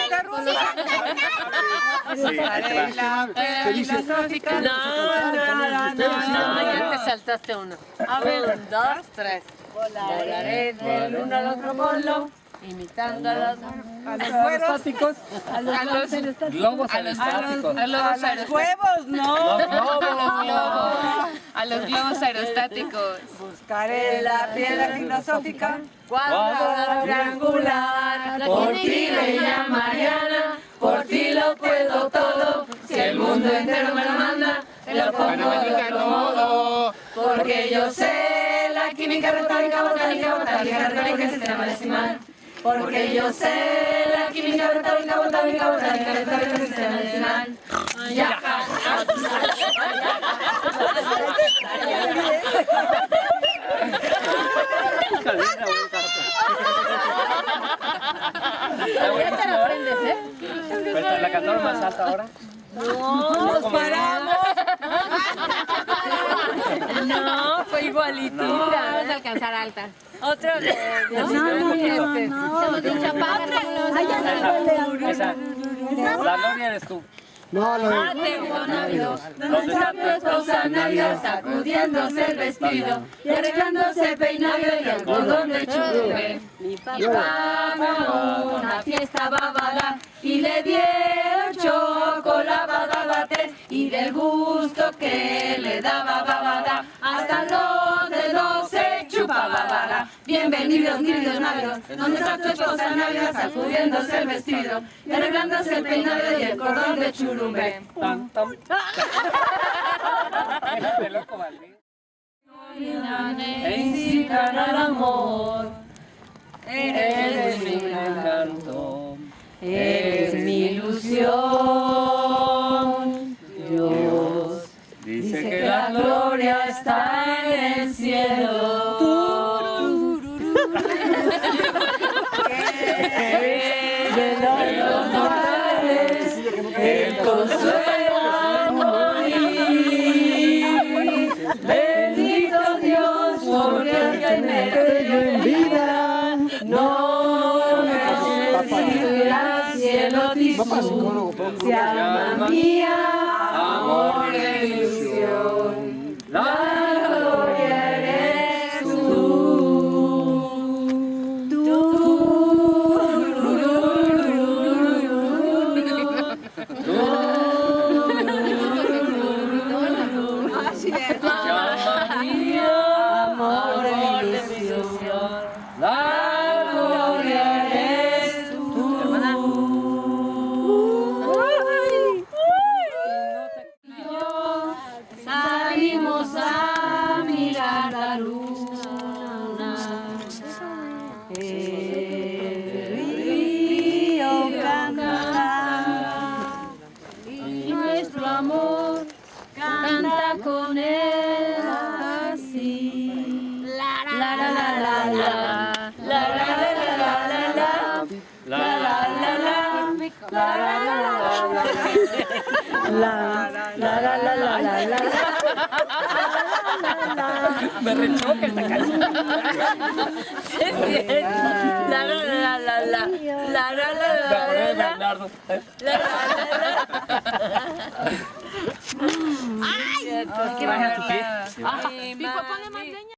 ruleta rusa. Filosófica. No, ya te saltaste uno. A ver, 1, 2, 3. Volaré del uno al otro polo, imitando a los aerostáticos. A los Globos aerostáticos. a los Huevos, no. a los globos aerostáticos. Buscaré la piedra filosófica. Cuadro triangular, por ti bella Mariana, por ti lo puedo todo. Si el mundo entero me lo manda, te lo pongo de otro modo. Porque yo sé la química, retórica, botánica, retórica, sistema decimal. Porque yo sé la química, retórica, botánica, retórica, sistema decimal. Ya. Ya te lo aprendes, ¿eh? Pero la cantaron más alta ahora. No, nos paramos. No, fue igualitita. Vamos a alcanzar alta. Otro Esa. La Gloria eres tú. Nuestra esposa Navidad sacudiéndose el vestido y arreglándose peinado y algodón de churube. Mi papá fue una fiesta babada y le dieron chocolate y del gusto que le daba babada hasta los dedos se chupaba babada. Bienvenidos, queridos navios, donde está tu esposa Navidad sacudiéndose el vestido y arreglándose el peinado y el cordón de churube. Tan, tan. De loco, Valdés. E incitan al amor. Eres mi encanto. Es mi ilusión. Dios dice que la gloria está en el cielo. De los mortales el consuelo al morir. Bendito Dios, porque al tenerte en vida no recibirás cielo tisú. Si alma mía, amor de ilusión, la gloria eres tú. Alma mía, amor de ilusión, la gloria eres tú. Salimos a mirar la luna, el río canta y nuestro amor canta con él así. La la la la la la la la la la la Me rechoca esta canción. Sí, es cierto. La la la la la la la la Me acordé de Bernardo. Ay, Baja tu pie. mi papá le mandé